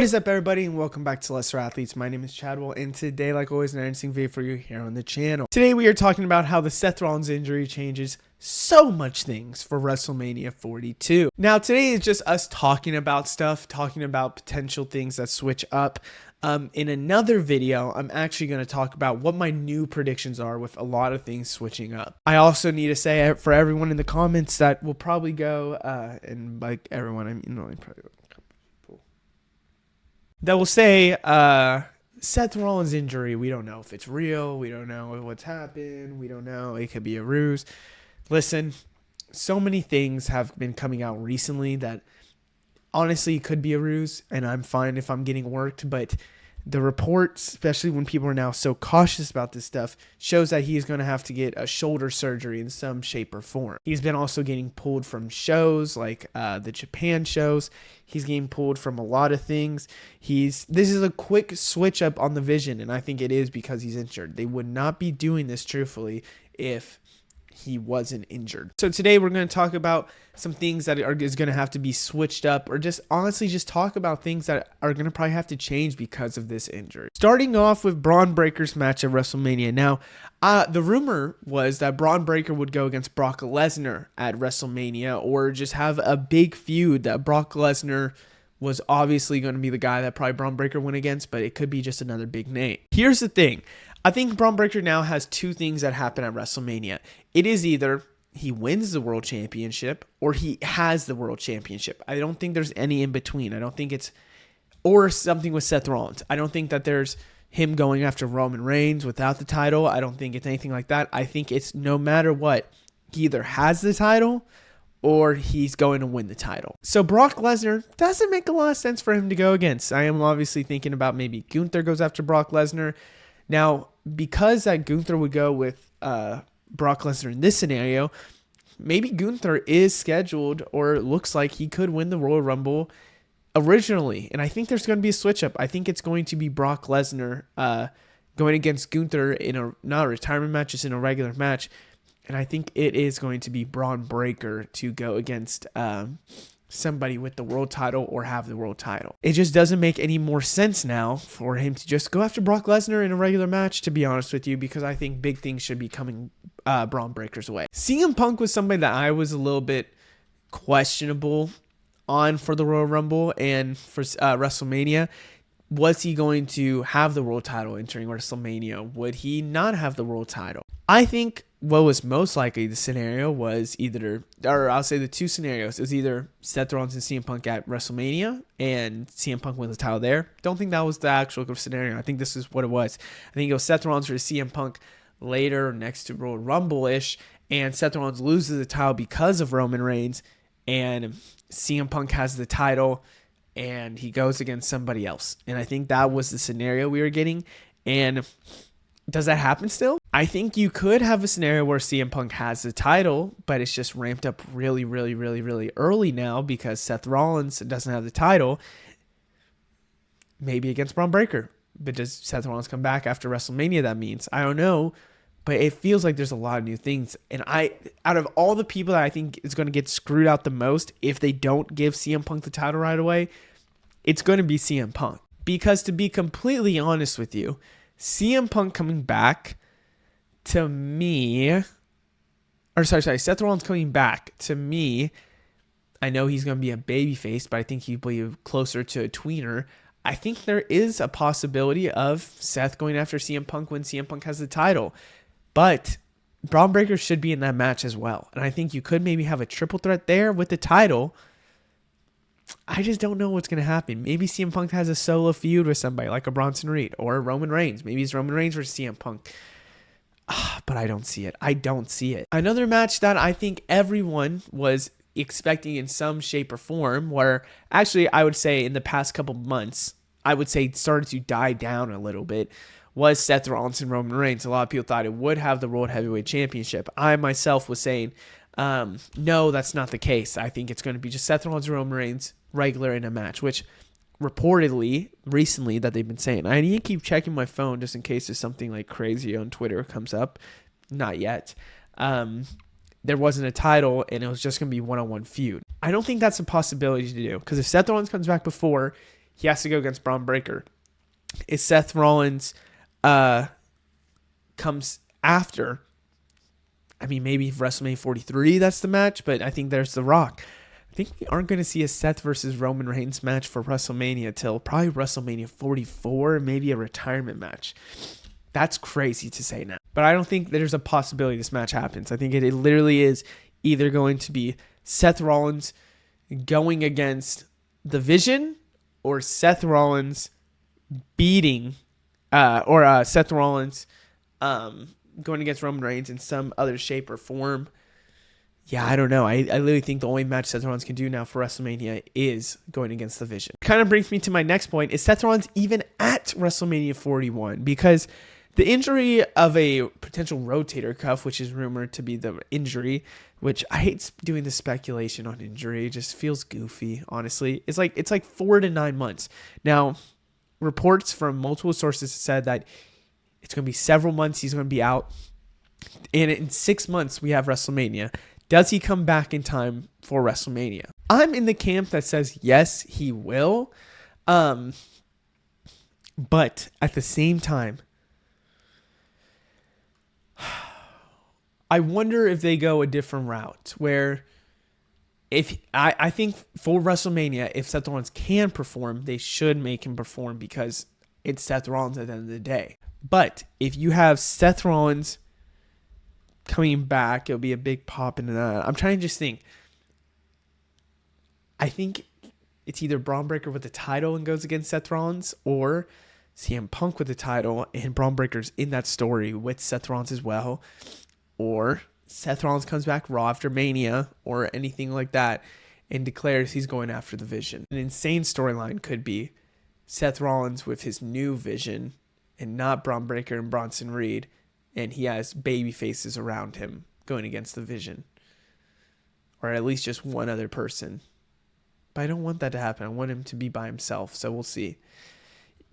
What is up, everybody, and welcome back to Lesser Athletes. My name is Chadwell, and today, like always, an interesting video for you here on the channel. Today, we are talking about how the Seth Rollins injury changes so much things for WrestleMania 42. Now, today is just us talking about stuff, talking about potential things that switch up. In another video, I'm actually going to talk about what my new predictions are with a lot of things switching up. I also need to say for everyone in the comments that will probably go, and like everyone, I mean, probably that will say Seth Rollins injury. We don't know if it's real. We don't know what's happened. We don't know. It could be a ruse. Listen, so many things have been coming out recently that honestly could be a ruse, and I'm fine if I'm getting worked, but the reports, especially when people are now so cautious about this stuff, shows that he's going to have to get a shoulder surgery in some shape or form. He's been also getting pulled from shows like the Japan shows. He's getting pulled from a lot of things. This is a quick switch up on the vision, and I think it is because he's injured. They would not be doing this truthfully if he wasn't injured. So today we're going to talk about some things that is going to have to be switched up, or just honestly just talk about things that are going to probably have to change because of this injury. Starting off with Braun Breaker's match at WrestleMania. Now, the rumor was that Braun Breaker would go against Brock Lesnar at WrestleMania, or just have a big feud that Brock Lesnar was obviously going to be the guy that probably Braun Breaker went against, but it could be just another big name. Here's the thing. I think Braun Breaker now has two things that happen at WrestleMania. It is either he wins the world championship or he has the world championship. I don't think there's any in between. I don't think it's, or something with Seth Rollins. I don't think that there's him going after Roman Reigns without the title. I don't think it's anything like that. I think it's no matter what, he either has the title or he's going to win the title. So Brock Lesnar doesn't make a lot of sense for him to go against. I am obviously thinking about maybe Gunther goes after Brock Lesnar. Now, because that Gunther would go with Brock Lesnar in this scenario, maybe Gunther is scheduled or looks like he could win the Royal Rumble originally. And I think there's going to be a switch up. I think it's going to be Brock Lesnar going against Gunther in not a retirement match, just in a regular match. And I think it is going to be Braun Breaker to go against somebody with the world title or have the world title. It just doesn't make any more sense now for him to just go after Brock Lesnar in a regular match, to be honest with you, because I think big things should be coming Braun Breaker's way. CM Punk was somebody that I was a little bit questionable on for the Royal Rumble and for WrestleMania. Was he going to have the world title entering WrestleMania? Would he not have the world title? I think what was most likely the scenario was either, or I'll say the two scenarios, is either Seth Rollins and CM Punk at WrestleMania and CM Punk wins the title there. Don't think that was the actual scenario. I think this is what it was. I think it was Seth Rollins versus CM Punk later next to Royal Rumble-ish, and Seth Rollins loses the title because of Roman Reigns, and CM Punk has the title and he goes against somebody else. And I think that was the scenario we were getting. And does that happen still? I think you could have a scenario where CM Punk has the title, but it's just ramped up really, really, really, really early now because Seth Rollins doesn't have the title. Maybe against Braun Breaker. But does Seth Rollins come back after WrestleMania? That means I don't know. But it feels like there's a lot of new things. And out of all the people that I think is going to get screwed out the most if they don't give CM Punk the title right away, it's going to be CM Punk. Because to be completely honest with you, CM Punk coming back to me, Seth Rollins coming back to me, I know he's going to be a babyface, but I think he'll be closer to a tweener. I think there is a possibility of Seth going after CM Punk when CM Punk has the title. But Braun Breaker should be in that match as well. And I think you could maybe have a triple threat there with the title. I just don't know what's going to happen. Maybe CM Punk has a solo feud with somebody like a Bronson Reed or Roman Reigns. Maybe it's Roman Reigns versus CM Punk. But I don't see it. I don't see it. Another match that I think everyone was expecting in some shape or form, where actually I would say in the past couple months, I would say it started to die down a little bit, was Seth Rollins and Roman Reigns. A lot of people thought it would have the World Heavyweight Championship. I myself was saying, no, that's not the case. I think it's going to be just Seth Rollins and Roman Reigns regular in a match, which reportedly recently that they've been saying. I need to keep checking my phone just in case there's something like crazy on Twitter comes up. Not yet. There wasn't a title and it was just going to be one-on-one feud. I don't think that's a possibility to do, because if Seth Rollins comes back before, he has to go against Braun Breaker. If Seth Rollins comes after, I mean, maybe WrestleMania 43, that's the match, but I think there's The Rock. I think we aren't going to see a Seth versus Roman Reigns match for WrestleMania till probably WrestleMania 44, maybe a retirement match. That's crazy to say now. But I don't think there's a possibility this match happens. I think it literally is either going to be Seth Rollins going against The Vision or Seth Rollins beating, Seth Rollins going against Roman Reigns in some other shape or form. Yeah, I don't know. I literally think the only match Seth Rollins can do now for WrestleMania is going against The Vision. Kind of brings me to my next point. Is Seth Rollins even at WrestleMania 41? Because the injury of a potential rotator cuff, which is rumored to be the injury, which I hate doing the speculation on injury. It just feels goofy, honestly. It's like 4 to 9 months. Now, reports from multiple sources said that it's going to be several months he's going to be out. And in 6 months, we have WrestleMania. Does he come back in time for WrestleMania? I'm in the camp that says yes, he will. But at the same time, I wonder if they go a different route where if I think for WrestleMania, if Seth Rollins can perform, they should make him perform because it's Seth Rollins at the end of the day. But if you have Seth Rollins coming back, it'll be a big pop into that. I'm trying to just think. I think it's either Braun Breaker with the title and goes against Seth Rollins, or CM Punk with the title and Braun Breaker's in that story with Seth Rollins as well, or Seth Rollins comes back Raw after Mania or anything like that and declares he's going after the Vision. An insane storyline could be Seth Rollins with his new Vision and not Braun Breaker and Bronson Reed, and he has baby faces around him going against the Vision. Or at least just one other person. But I don't want that to happen. I want him to be by himself, so we'll see.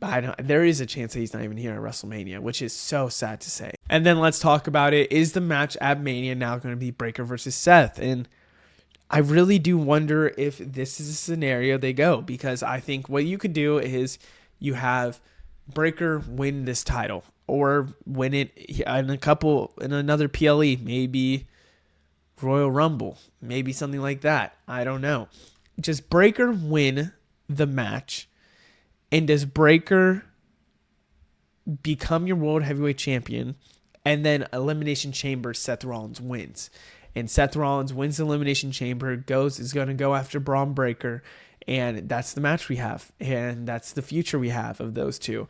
But there is a chance that he's not even here at WrestleMania, which is so sad to say. And then let's talk about it. Is the match at Mania now going to be Breaker versus Seth? And I really do wonder if this is a scenario they go, because I think what you could do is you have Breaker win this title, or win it in another PLE, maybe Royal Rumble, maybe something like that. I don't know. Just Breaker win the match, and does Breaker become your World Heavyweight Champion, and then Elimination Chamber Seth Rollins wins. And Seth Rollins wins the Elimination Chamber, is going to go after Braun Breaker, and that's the match we have, and that's the future we have of those two.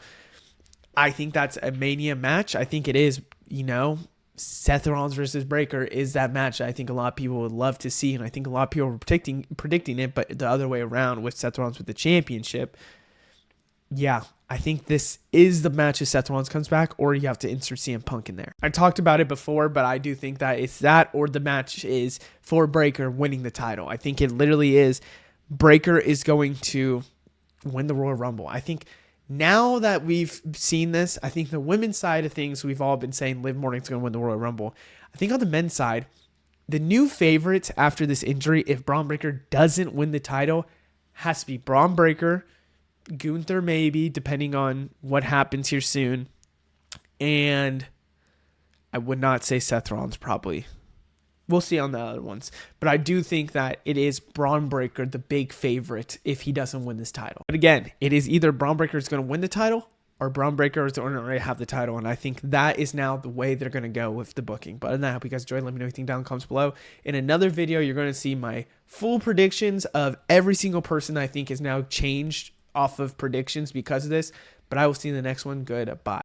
I think that's a Mania match. I think it is, Seth Rollins versus Breaker is that match I think a lot of people would love to see, and I think a lot of people were predicting it, but the other way around with Seth Rollins with the championship. Yeah, I think this is the match if Seth Rollins comes back, or you have to insert CM Punk in there. I talked about it before, but I do think that it's that, or the match is for Breaker winning the title. I think it literally is Breaker is going to win the Royal Rumble. I think now that we've seen this, I think the women's side of things, we've all been saying Liv Morgan's going to win the Royal Rumble. I think on the men's side, the new favorites after this injury, if Braun Breaker doesn't win the title, has to be Braun Breaker, Gunther maybe, depending on what happens here soon. And I would not say Seth Rollins probably. We'll see on the other ones. But I do think that it is Braun Breaker, the big favorite, if he doesn't win this title. But again, it is either Braun Breaker is going to win the title or Braun Breaker is going to already have the title. And I think that is now the way they're going to go with the booking. But other than that, I hope you guys enjoyed. Let me know anything down in the comments below. In another video, you're going to see my full predictions of every single person I think is now changed off of predictions because of this. But I will see you in the next one. Goodbye.